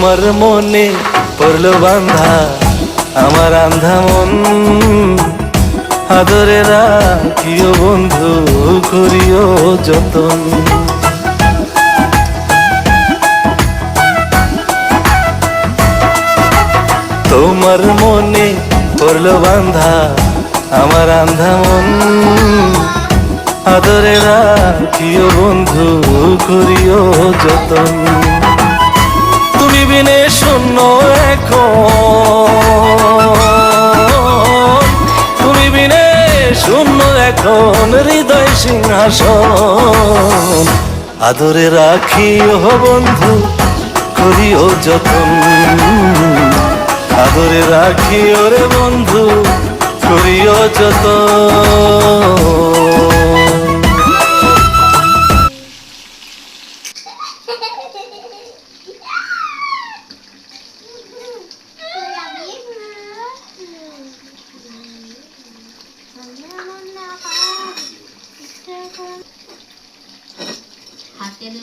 তোমার মনে পড়লো বান্ধা আমার আন্ধা মন, আদরে রাখিও বন্ধু করিও যতন। তোমার মনে পড়লো বান্ধা আমার আন্ধা মন, আদরে রাখিও বন্ধু করিও যতন। তুমি বিনে শূন্য এখন, তুমি বিনে শূন্য এখন হৃদয় সিংহাসন, আদরে রাখিও বন্ধু করিও যতন, আদরে রাখিও রে বন্ধু করিও যতন। হাতের